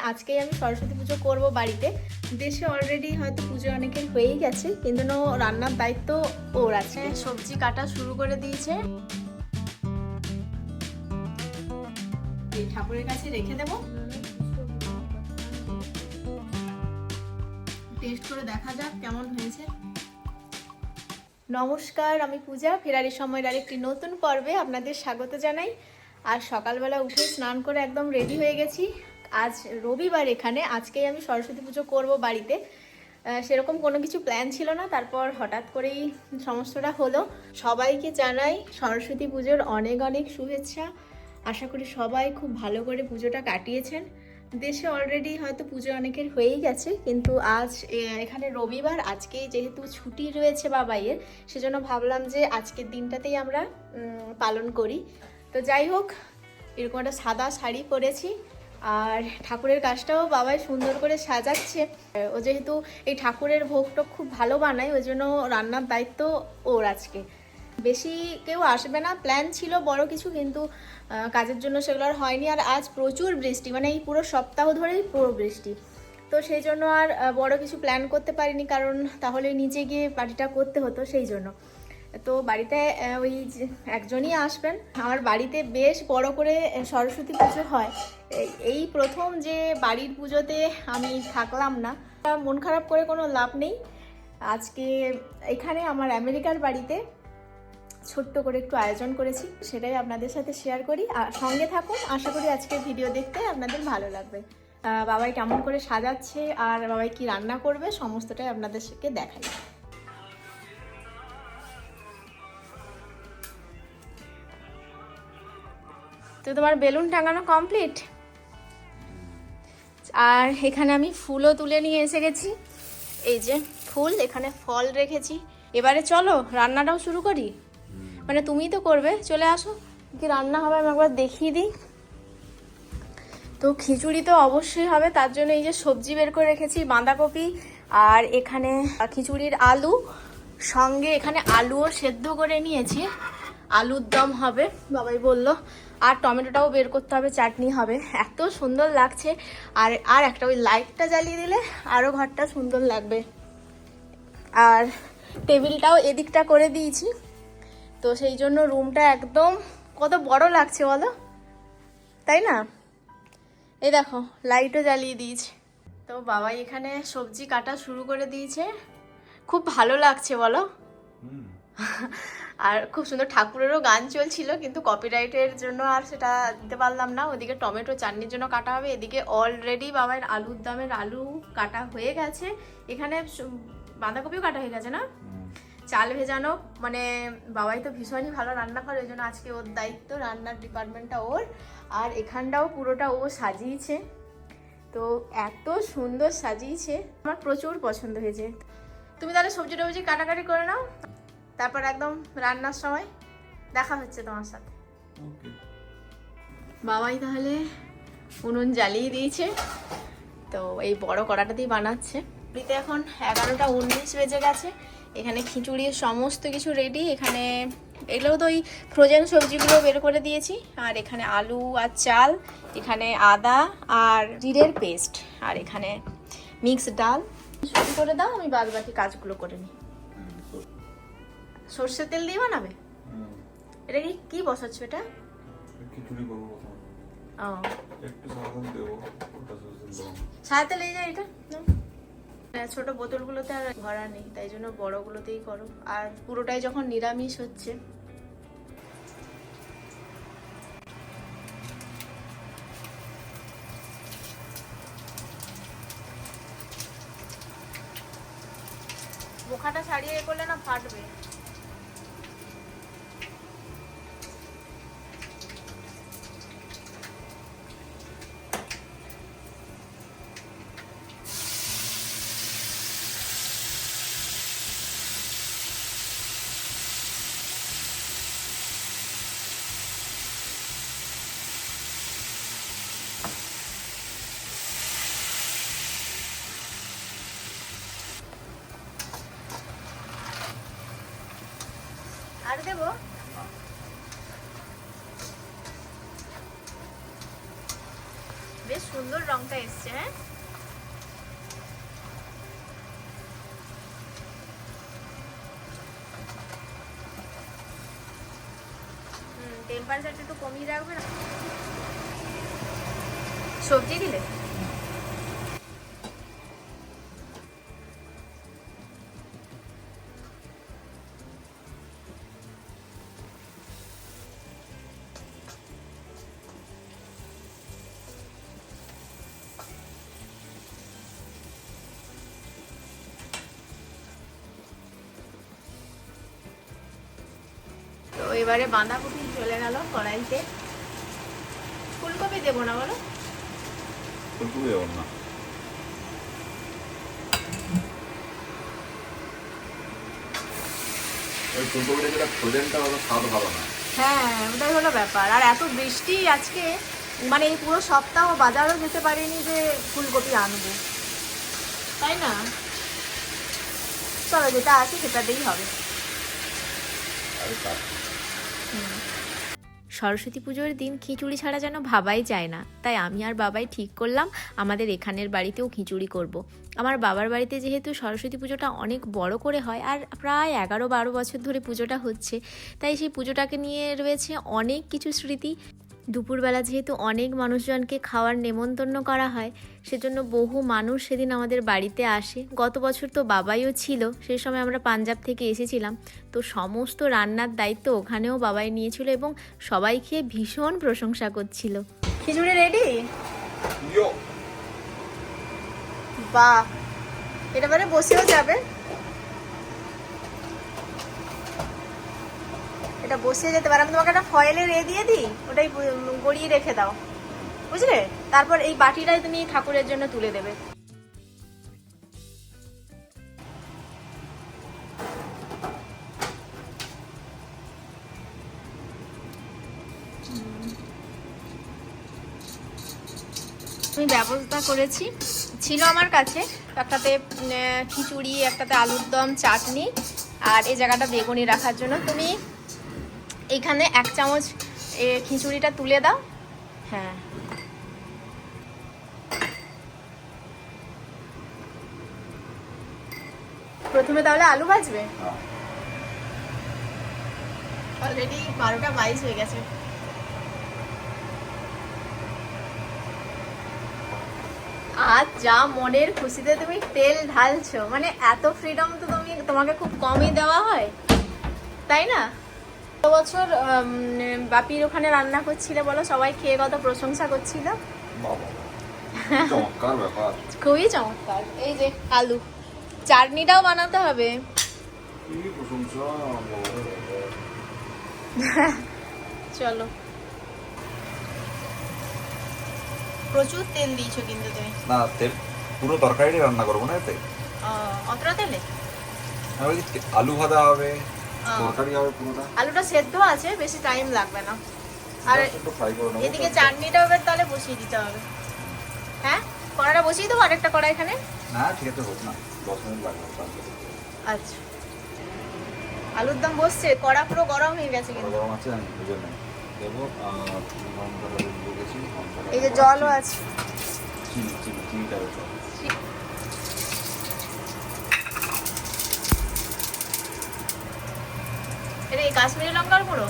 আজকেই আমি সরস্বতী পুজো করব বাড়িতে। দেশে অলরেডি হয়তো পুজো অনেকের হয়েই গেছে, কিন্তু রান্নার দায়িত্ব ওর আছে। সবজি কাটা শুরু করে দিয়েছে, ঠাকুরের কাছে রেখে দেব, টেস্ট করে দেখা যাক কেমন হয়েছে। নমস্কার, আমি পূজা। ফেরারি সময়ের আরেকটি নতুন পর্বে আপনাদের স্বাগত জানাই। আর সকালবেলা উঠে স্নান করে একদম রেডি হয়ে গেছি। আজ রবিবার, এখানে আজকেই আমি সরস্বতী পুজো করব বাড়িতে। সেরকম কোনো কিছু প্ল্যান ছিল না, তারপর হঠাৎ করেই সমস্তটা হলো। সবাইকে জানাই সরস্বতী পুজোর অনেক অনেক শুভেচ্ছা। আশা করি সবাই খুব ভালো করে পুজোটা কাটিয়েছেন। দেশে অলরেডি হয়তো পুজো অনেকের হয়েই গেছে, কিন্তু আজ এখানে রবিবার, আজকে যেহেতু ছুটি রয়েছে বাবাইয়ের, সেজন্য ভাবলাম যে আজকের দিনটাতেই আমরা পালন করি। তো যাই হোক, এরকম একটা সাদা শাড়ি পরেছি, আর ঠাকুরের কাজটাও বাবাই সুন্দর করে সাজাচ্ছে। ও যেহেতু এই ঠাকুরের ভোগটা খুব ভালো বানায়, ওই জন্য রান্নার দায়িত্ব ওর আজকে। বেশি কেউ আসবে না, প্ল্যান ছিল বড় কিছু, কিন্তু কাজের জন্য সেগুলো আর হয়নি। আর আজ প্রচুর বৃষ্টি, মানে এই পুরো সপ্তাহ ধরেই পুরো বৃষ্টি। তো সেই জন্য আর বড় কিছু প্ল্যান করতে পারিনি, কারণ তাহলে নিচে গিয়ে পার্টিটা করতে হতো, সেই জন্য। তো বাড়িতে ওই একজনই আসবেন। আমার বাড়িতে বেশ বড় করে সরস্বতী পুজো হয়। এই প্রথম যে বাড়ির পুজোতে আমি থাকলাম না, মন খারাপ করে কোনো লাভ নেই। আজকে এখানে আমার আমেরিকার বাড়িতে ছোট্ট করে একটু আয়োজন করেছি, সেটাই আপনাদের সাথে শেয়ার করি। আর সঙ্গে থাকুন, আশা করি আজকের ভিডিও দেখতে আপনাদের ভালো লাগবে। বাবাই কেমন করে সাজাচ্ছে আর বাবাই কি রান্না করবে, সমস্তটাই আপনাদের সাথে দেখাই। তো তোমার বেলুন টাঙানো কমপ্লিট, আর এখানে আমি ফুলও তুলে নিয়ে এসে গেছি। এই যে ফুল, এখানে ফল রেখেছি। এবারে চলো রান্নাটাও শুরু করি। মানে তুমিই তো করবে, চলে আসো। কি রান্না হবে আমি একবার দেখিয়ে দিই। তো খিচুড়ি তো অবশ্যই হবে, তার জন্য এই যে সবজি বের করে রেখেছি, বাঁধাকপি, আর এখানে খিচুড়ির আলু, সঙ্গে এখানে আলুও সেদ্ধ করে নিয়েছি, আলুর দম হবে বাবাই বললো। আর টমেটোটাও বের করতে হবে, চাটনি হবে। এত সুন্দর লাগছে। আর আর একটা ওই লাইটটা জ্বালিয়ে দিলে আরও ঘরটা সুন্দর লাগবে। আর টেবিলটাও এদিকটা করে দিয়েছি, তো সেই জন্য রুমটা একদম কত বড় লাগছে বলো, তাই না? এই দেখো লাইটও জ্বালিয়ে দিয়েছে। তো বাবাই এখানে সবজি কাটা শুরু করে দিয়েছে, খুব ভালো লাগছে বলো। আর খুব সুন্দর ঠাকুরেরও গান চলছিল, কিন্তু কপিরাইটের জন্য আর সেটা দিতে পারলাম না। ওদিকে টমেটো চাটনির জন্য কাটা হবে, এদিকে অলরেডি বাবার আলুর দমের আলু কাটা হয়ে গেছে। এখানে বাঁধাকপিও কাটা হয়ে গেছে না, চাল ভেজানো। মানে বাবাই তো ভীষণই ভালো রান্না করে, ওই জন্য আজকে ওর দায়িত্ব, রান্নার ডিপার্টমেন্টটা ওর। আর এখানটাও পুরোটা ও সাজিয়েছে, তো এত সুন্দর সাজিয়েছে, আমার প্রচুর পছন্দ হয়েছে। তুমি তাহলে সবজি টবজি কাটাকাটি করে নাও, তারপর একদম রান্নার সময় দেখা হচ্ছে তোমার সাথে। বাবাই তাহলে উনুন জ্বালিয়ে দিয়েছে, তো এই বড় কড়াটা দিয়ে বানাচ্ছে। এখন 11টা 19 বেজে গেছে। এখানে খিচুড়ির সমস্ত কিছু রেডি। এখানে এগুলো তো ওই ফ্রোজেন সবজিগুলো বের করে দিয়েছি। আর এখানে আলু আর চাল, এখানে আদা আর জিরের পেস্ট, আর এখানে মিক্সড ডাল। শুরু করে দাও, আমি বাদ বাকি কাজগুলো করে নিই। সর্ষের তেল দিয়ে বানাবে? এটা কি বসাচ্ছ? এটা খিচুড়ি করবো। ও, একটু সাবধান দেবো, সাদা তেল এই যায় এটা। ছোট বোতলগুলোতে আর ভরা নেই, তাই জন্য বড়গুলোতেই করো। আর পুরোটাই যখন নিরামিষ হচ্ছে। বোখাটা ছাড়িয়ে এ করলে না ফাটবে। আর দেবো? বেশ সুন্দর রং রংটা এসছে। হ্যাঁ, টেম্পারেচারটা একটু কমিয়ে রাখবে না। সবজি দিলে তো এবারে বাঁধাকপি চলে গেল কড়াইতে। ফুলকপি দেবো না বলো? ফুলকপি দেবো না। ওই ফুলকপিটা যেটা ফ্রোজেনটা হলো স্বাদ ভালো না। হ্যাঁ, ওটাই হলো ব্যাপার। আর এত বৃষ্টি আজকে, মানে এই পুরো সপ্তাহ বাজারও যেতে পারিনি যে ফুলকপি আনবো, তাই না? চলো, যেটা আছে সেটাতেই হবে। সরস্বতী পুজোর দিন খিচুড়ি ছাড়া যেন ভাবাই যায় না, তাই আমি আর বাবাই ঠিক করলাম আমাদের এখানের বাড়িতেও খিচুড়ি করব। আমার বাবার বাড়িতে যেহেতু সরস্বতী পুজোটা অনেক বড় করে হয়, আর প্রায় 11-12 বছর ধরে পুজোটা হচ্ছে, তাই সেই পুজোটাকে নিয়ে রয়েছে অনেক কিছু স্মৃতি। দুপুরবেলা যেহেতু অনেক মানুষজনকে খাওয়ার নেমন্তন্ন করা হয়, সেজন্য বহু মানুষ সেদিন আমাদের বাড়িতে আসে। গত বছর তো বাবাইও ছিল, সেই সময় আমরা পাঞ্জাব থেকে এসেছিলাম, তো সমস্ত রান্নার দায়িত্ব ওখানেও বাবাই নিয়েছিল এবং সবাই খেয়ে ভীষণ প্রশংসা করছিল। খিচুড়ি রেডি? বাহ, এটা মানে বসেও যাবে। এটা বসিয়ে যেতে পারে। আমি তোমাকে একটা ফয়েলের দিয়ে দিই, ওটাই গড়িয়ে রেখে দাও, বুঝলে? তারপর এই বাটিটাই তুমি ঠাকুরের জন্য তুলে দেবে। আমি ব্যবস্থা করেছি, ছিল আমার কাছে একটাতে খিচুড়ি, একটাতে আলুর দম, চাটনি, আর এই জায়গাটা বেগুনি রাখার জন্য। তুমি এইখানে 1 চামচ খিচুড়িটা তুলে দাও। হ্যাঁ, প্রথমে তাহলে আলু ভাজবে। অলরেডি 12টা 22 হয়ে গেছে। আজ যা মনের খুশিতে তুমি তেল ঢালছো, মানে এত ফ্রিডম তো তোমাকে খুব কমই দেওয়া হয়, তাই না? গত বছর বাপির ওখানে রান্না করছিলে, বলো সবাই খেয়ে কত প্রশংসা করছিল। চমৎকার ব্যাপার, খুবই চমৎকার। এই যে আলু, চাটনিটাও বানাতে হবে। চলো, প্রচুর তেল দিয়েছো কিন্তু তুমি। না, তেল পুরো তরকারিটাই রান্না করবো না এতে। অতটা তেলে আলু ভাজা হবে, তরকারি হবে পুরোটা। আলুটা সেদ্ধ আছে, বেশি টাইম লাগবে না। আর একটু ফ্রাই করে নেবো। এদিকে চাটনিটা এবার তাহলে বসিয়ে দিতে হবে। হ্যাঁ, কড়াটা বসিয়ে দেবো, আরেকটা কড়াই এখানে। না ঠিক আছে, হোক না, 10 মিনিট লাগবে। আচ্ছা, আলুর দম বসছে, কড়া পুরো গরম হয়ে গেছে কিন্তু। গরম আছে, আমি বুঝে নেই দেবো। এই যে জলও আছে। চিনিটা হবে। এটা এই কাশ্মীরি লঙ্কার গুঁড়ো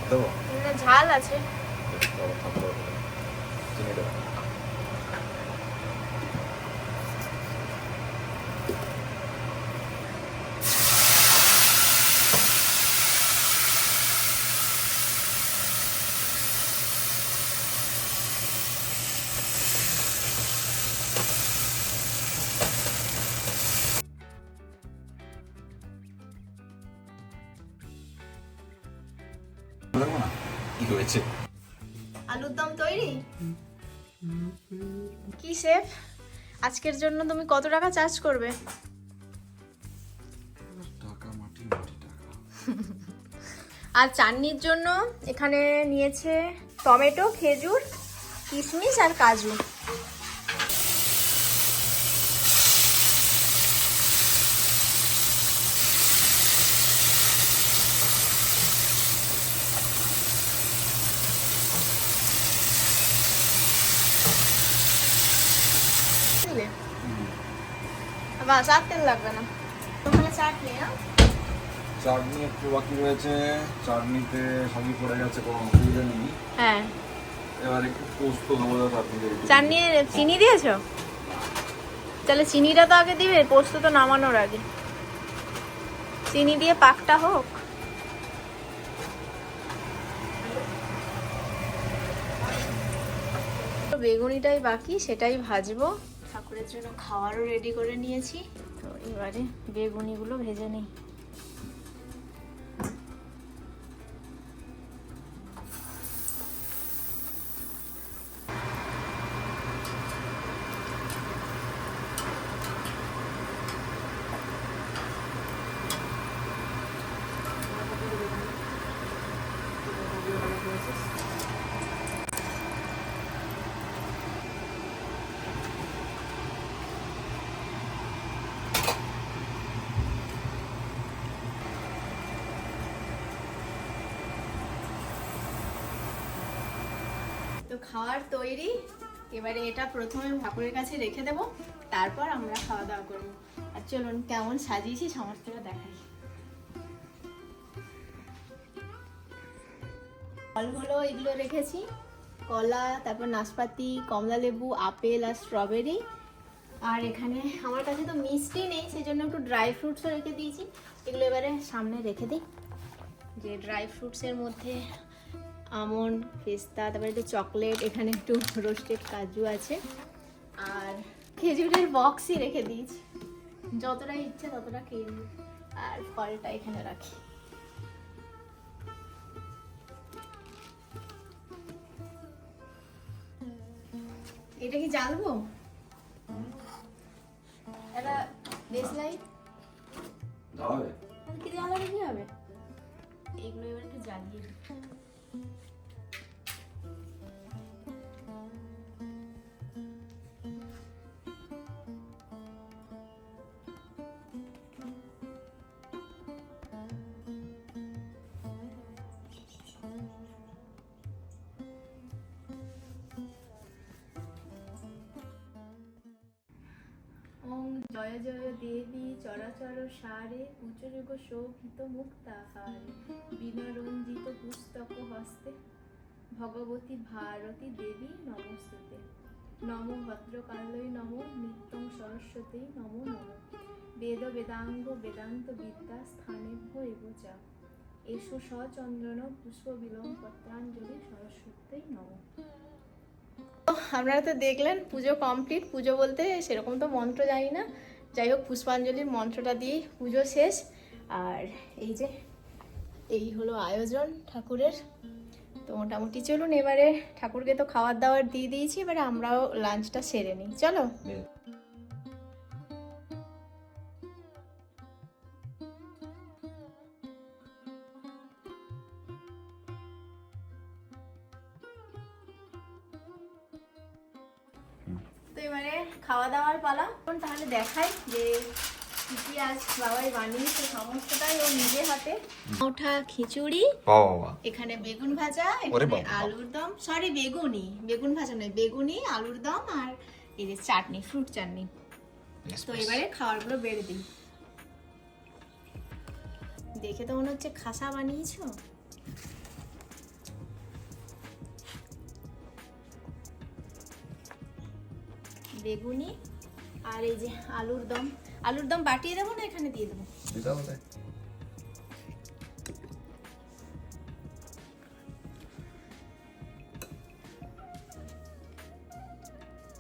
দেবো, ঝাল আছে। চিনি দেবো। কি হয়েছে? আলুর দম তৈরি। কি শেফ, আজকের জন্য তুমি কত টাকা চার্জ করবে? টাকা মাটি মাটি টাকা। আর চাটনির জন্য এখানে নিয়েছে টমেটো, খেজুর, কিশমিশ আর কাজু। দিবে? বাস আর তেল লাগবে না। ওখানে চাটনি না? চাটনি একটু বাকি রয়েছে, চাটনিতে সবই পড়ে গেছে, কোনো অসুবিধা নেই। হ্যাঁ। এবার একটু পোস্ত দেবো চাটনিতে। চাটনি চিনি দিয়েছো? তাহলে চিনিটা তো আগে দিবে, পোস্ত তো নামানোর আগে। চিনি দিয়ে পাকটা হোক। বেগুনিটাই বাকি, সেটাই ভাজবো। ঠাকুরের জন্য খাওয়ারও রেডি করে নিয়েছি, তো এবারে বেগুনিগুলো ভেজে নিই। তো খাওয়ার তৈরি। এবারে এটা প্রথমে ঠাকুরের কাছে রেখে দেব, তারপর আমরা খাওয়া দাওয়া করবো। আর চলুন কেমন সাজিয়েছি সমস্তটা দেখাই। ফলগুলো এগুলো রেখেছি, কলা, তারপর নাশপাতি, কমলা লেবু, আপেল আর স্ট্রবেরি। আর এখানে আমার কাছে তো মিষ্টি নেই, সেই জন্য একটু ড্রাই ফ্রুটসও রেখে দিয়েছি। এগুলো এবারে সামনে রেখে দিই। যে ড্রাই ফ্রুটসের মধ্যে আমন্ড, পেস্তা, তারপরে একটু চকলেট, এখানে একটু রোস্টেড কাজু আছে, আর খেজুরের বক্সই রেখে দিয়েছি, যতটা ইচ্ছে ততটা খেয়ে নিই। আর ফলটা এখানে রাখি। এটা কি জ্বালবো? এটা দেশলাই জ্বালাবে? কি জ্বালালে কি হবে? এগুলো এবার একটু জ্বালিয়ে দিই। ওম জয় জয় দেবী চরাচর সারে উচ্চযোগ শোভিত মুক্তাহারে বিনরঞ্জিত পুস্তক হস্তে ভগবতী ভারতী দেবী নমস্তুতে। নমো ভদ্রকাল্যই নমো নিত্যং সরস্বতী নমো নমো বেদ বেদাঙ্গ বেদান্ত বিদ্যা স্থানেভ্য এব চা এষু সচন্দন পুষ্প বিলম পত্রাঞ্জলি সরস্বতী নমো। আপনারা তো দেখলেন পুজো কমপ্লিট। পুজো বলতে সেরকম তো মন্ত্র জানি না, যাই হোক পুষ্পাঞ্জলির মন্ত্রটা দিয়ে পুজো শেষ। আর এই যে এই হলো আয়োজন ঠাকুরের। তো মোটামুটি চলুন এবারে ঠাকুরকে তো খাবার দাবার দিয়ে দিয়েছি, এবারে আমরাও লাঞ্চটা সেরে নিই, চলো। তো এবারে খাওয়া দাওয়ার পালা। তাহলে দেখাই যে কি আজ বাবাই বানিয়েছে, সমস্তটাই ও নিজে হাতে। ওঠা খিচুড়ি, এখানে বেগুন ভাজা, এখানে আলুর দম, সরি বেগুন ভাজা নয়, বেগুনি, আলুর দম, আর এই যে চাটনি, ফ্রুট চাটনি। তো এবারে খাবারগুলো বেড়ে দিই। দেখে তো মনে হচ্ছে খাসা বানিয়েছো। বেগুনি আর এই যে আলুর দম। আলুর দম বাটিয়ে দেবো না এখানে দিয়ে দেবো?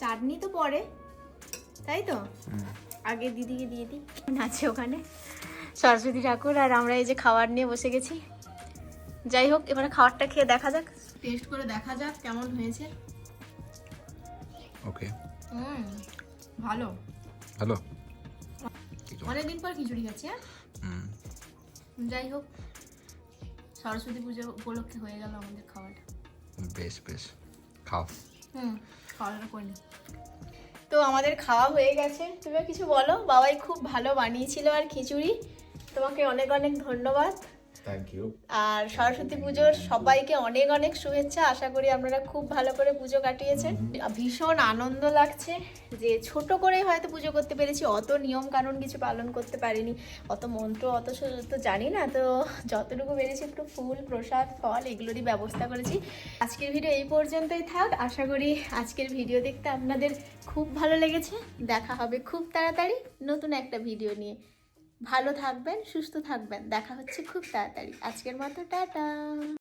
চাটনি তো পরে, তাই তো? আগে দিদিকে দিয়ে দিই, আছে ওখানে সরস্বতী ঠাকুর, আর আমরা এই যে খাবার নিয়ে বসে গেছি। যাই হোক এবারে খাবারটা খেয়ে দেখা যাক, টেস্ট করে দেখা যাক কেমন হয়েছে। ওকে, ভালো হ্যালো, অনেকদিন পর খিচুড়ি খাচ্ছি। যাই হোক সরস্বতী পুজো উপলক্ষে হয়ে গেল আমাদের খাওয়াটা। বেশ বেশ, খাও। খাওয়াটা করে নি। তো আমাদের খাওয়া হয়ে গেছে, তুমি কিছু বলো। বাবাই খুব ভালো বানিয়েছিল আর খিচুড়ি, তোমাকে অনেক অনেক ধন্যবাদ। Thank you. আর সরস্বতী পুজোর সবাইকে অনেক অনেক শুভেচ্ছা। আশা করি আপনারা খুব ভালো করে পুজো কাটিয়েছেন। ভীষণ আনন্দ লাগছে যে ছোট করে হয়তো পুজো করতে পেরেছি, অত নিয়ম কানুন কিছু পালন করতে পারিনি, অত মন্ত্র অত তো জানি না, তো যতটুকু পেরেছি একটু ফুল প্রসাদ ফল এগুলোরই ব্যবস্থা করেছি। আজকের ভিডিও এই পর্যন্তই থাক। আশা করি আজকের ভিডিও দেখতে আপনাদের খুব ভালো লেগেছে। দেখা হবে খুব তাড়াতাড়ি নতুন একটা ভিডিও নিয়ে। ভালো থাকবেন, সুস্থ থাকবেন, দেখা হচ্ছে খুব তাড়াতাড়ি। আজকের মতো টাটা।